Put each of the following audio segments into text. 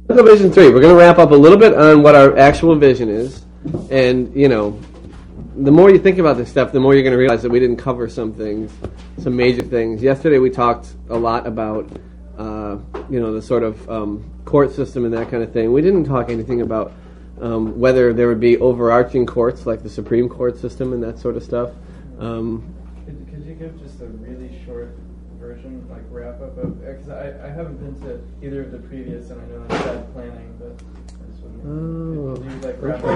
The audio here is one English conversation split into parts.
Vision 3. We're going to wrap up a little bit on what our actual vision is. And, the more you think about this stuff, the more you're going to realize that we didn't cover some things, some major things. Yesterday we talked a lot about, the sort of court system and that kind of thing. We didn't talk anything about whether there would be overarching courts like the Supreme Court system and that sort of stuff. Could you give just a really short version, like wrap up of? Because I haven't been to either of the previous, and I know I'm bad planning, but I just wouldn't. Could you like wrap up?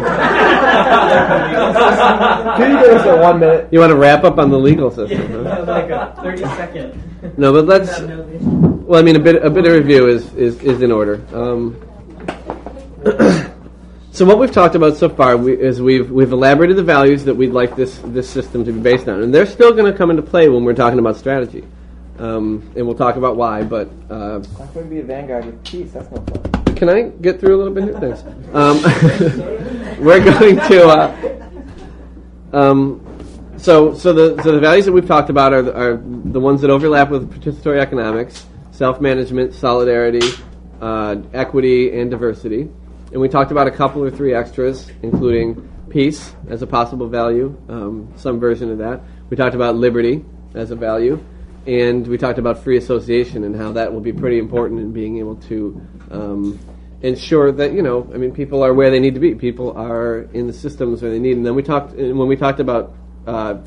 Can you give us a 1 minute? You want to wrap up on the legal system? Huh? Like a 30-second. No, but let's. Well, I mean, a bit of review is in order. So what we've talked about so far is we've elaborated the values that we'd like this system to be based on, and they're still going to come into play when we're talking about strategy, and we'll talk about why. But I'm going to be a vanguard with peace. That's no fun. Can I get through a little bit here? Thanks. We're going to. So the values that we've talked about are the ones that overlap with participatory economics, self-management, solidarity, equity, and diversity. And we talked about a couple or three extras, including peace as a possible value, some version of that. We talked about liberty as a value, and we talked about free association and how that will be pretty important in being able to ensure that, people are where they need to be. People are in the systems where they need. And then when we talked about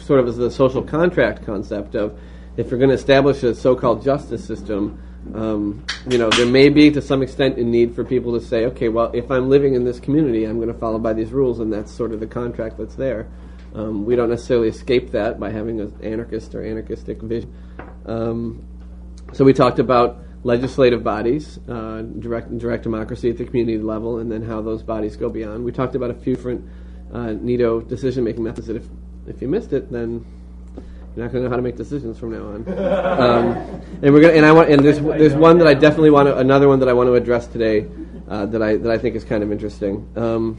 sort of as the social contract concept of if you're going to establish a so-called justice system, there may be to some extent a need for people to say, okay, well, if I'm living in this community, I'm going to follow by these rules, and that's sort of the contract that's there. We don't necessarily escape that by having an anarchist or anarchistic vision. So we talked about legislative bodies, direct democracy at the community level, and then how those bodies go beyond. We talked about a few different NITO decision-making methods that if you missed it, then you're not going to know how to make decisions from now on. There's one that I definitely want to, another one that I want to address today that I think is kind of interesting. And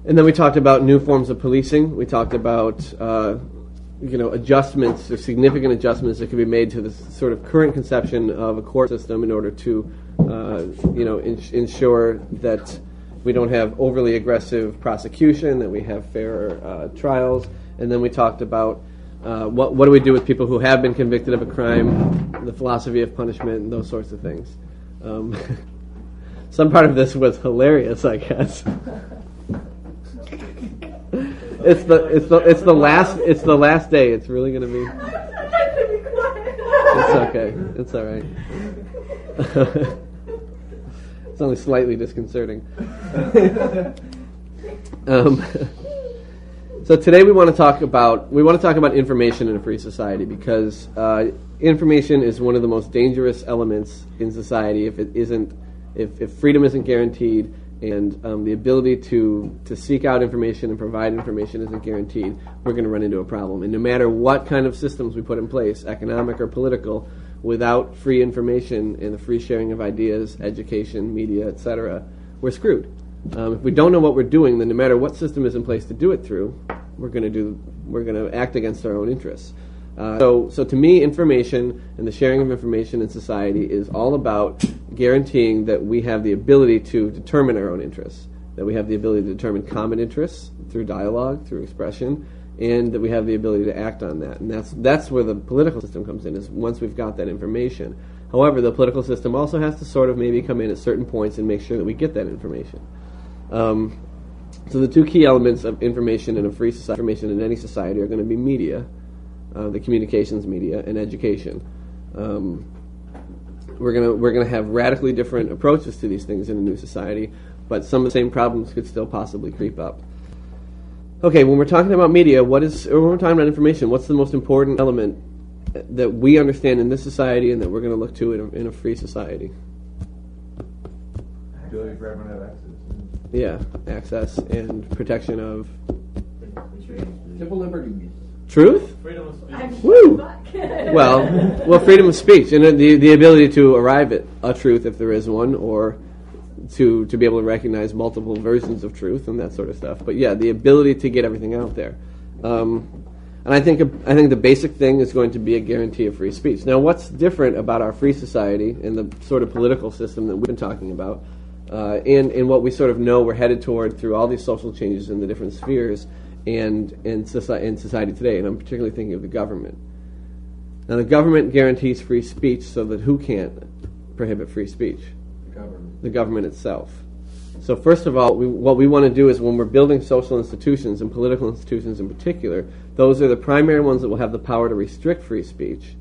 then we talked about new forms of policing. We talked about adjustments, or significant adjustments that can be made to the sort of current conception of a court system in order to ensure that we don't have overly aggressive prosecution, that we have fairer trials. And then we talked about what do we do with people who have been convicted of a crime, the philosophy of punishment, and those sorts of things. Some part of this was hilarious, I guess. It's the last day. It's really going to be. It's okay. It's all right. It's only slightly disconcerting. So today we want to talk about information in a free society, because information is one of the most dangerous elements in society. If freedom isn't guaranteed, and the ability to seek out information and provide information isn't guaranteed, we're going to run into a problem. And no matter what kind of systems we put in place, economic or political, without free information and the free sharing of ideas, education, media, etc., we're screwed. If we don't know what we're doing, then no matter what system is in place to do it through, we're going to act against our own interests. So to me, information and the sharing of information in society is all about guaranteeing that we have the ability to determine our own interests, that we have the ability to determine common interests through dialogue, through expression, and that we have the ability to act on that. And that's where the political system comes in, is once we've got that information. However, the political system also has to sort of maybe come in at certain points and make sure that we get that information. So the two key elements of information in a free society, information in any society, are going to be media, the communications media, and education. We're going to have radically different approaches to these things in a new society, but some of the same problems could still possibly creep up. Okay, when we're talking about media, when we're talking about information, what's the most important element that we understand in this society and that we're going to look to in a free society? Ability for everyone to have access. Yeah, access and protection of Civil liberties. Truth? Freedom of speech. Woo! Well, freedom of speech and the ability to arrive at a truth if there is one, or to be able to recognize multiple versions of truth and that sort of stuff. But yeah, the ability to get everything out there. And I think the basic thing is going to be a guarantee of free speech. Now, what's different about our free society and the sort of political system that we've been talking about, and what we sort of know we're headed toward through all these social changes in the different spheres and in society today, and I'm particularly thinking of the government. Now, the government guarantees free speech so that who can't prohibit free speech? The government itself. So first of all, what we want to do is when we're building social institutions and political institutions in particular, those are the primary ones that will have the power to restrict free speech,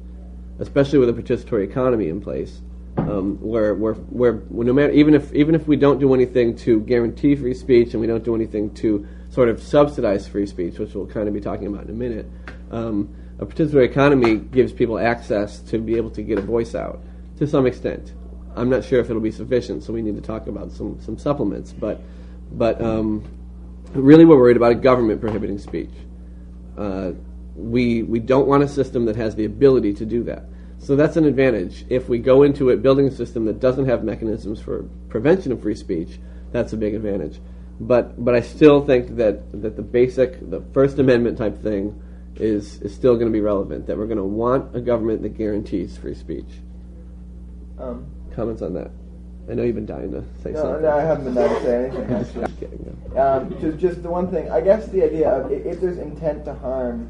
especially with a participatory economy in place, where no matter even if we don't do anything to guarantee free speech and we don't do anything to sort of subsidize free speech, which we'll kind of be talking about in a minute, a participatory economy gives people access to be able to get a voice out to some extent. I'm not sure if it'll be sufficient, so we need to talk about some supplements. But really, we're worried about a government prohibiting speech. We don't want a system that has the ability to do that. So that's an advantage. If we go into it building a system that doesn't have mechanisms for prevention of free speech, that's a big advantage. But I still think that the First Amendment type thing is still going to be relevant. That we're going to want a government that guarantees free speech. Comments on that? I know you've been dying to say something. No, I haven't been dying to say anything, actually. Just the one thing, I guess the idea of if there's intent to harm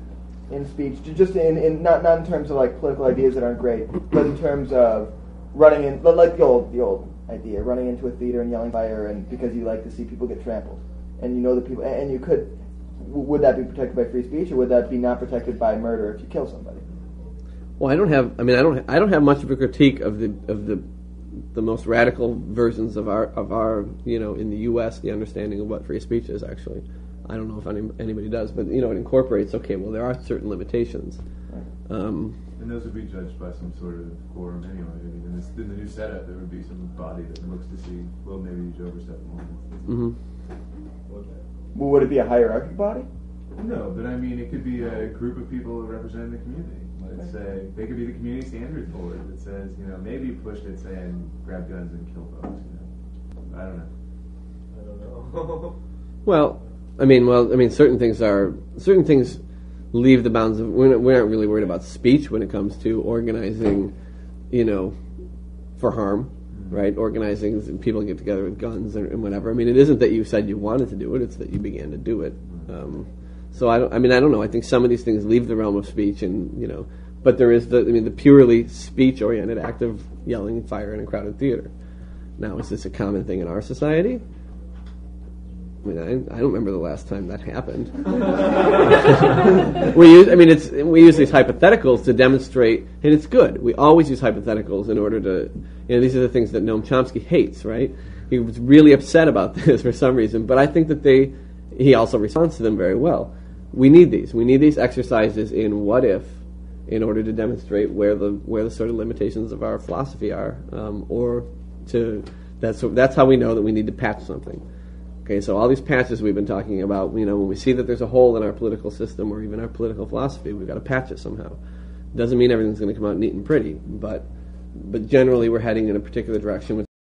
in speech, just in not in terms of like political ideas that aren't great, but in terms of running in, like the old idea, running into a theater and yelling fire, and because you like to see people get trampled, and you know the people, and you could, would that be protected by free speech, or would that be not protected by murder if you kill somebody? Well, I don't have much of a critique of the most radical versions of our in the U.S. the understanding of what free speech is. Actually, I don't know if anybody does, but it incorporates. Okay, well, there are certain limitations. And those would be judged by some sort of quorum anyway. I mean, in the new setup, there would be some body that looks to see, well, maybe you overstep the line. Well, would it be a hierarchical body? No, but I mean, it could be a group of people representing the community. Let's say they could be the community standards board that says, maybe push it saying grab guns and kill folks. I don't know. Well, I mean, certain things leave the bounds of. We're not really worried about speech when it comes to organizing, for harm, right? Organizing people get together with guns and whatever. I mean, it isn't that you said you wanted to do it; it's that you began to do it. So I don't know. I think some of these things leave the realm of speech, and but there is the purely speech-oriented act of yelling fire in a crowded theater. Now, is this a common thing in our society? I mean, I don't remember the last time that happened. we use these hypotheticals to demonstrate, and it's good. We always use hypotheticals in order to, these are the things that Noam Chomsky hates, right? He was really upset about this for some reason, but I think that he also responds to them very well. We need these. We need these exercises in what if, in order to demonstrate where the sort of limitations of our philosophy are, that's how we know that we need to patch something. Okay, so all these patches we've been talking about, when we see that there's a hole in our political system or even our political philosophy, we've got to patch it somehow. Doesn't mean everything's going to come out neat and pretty, but generally we're heading in a particular direction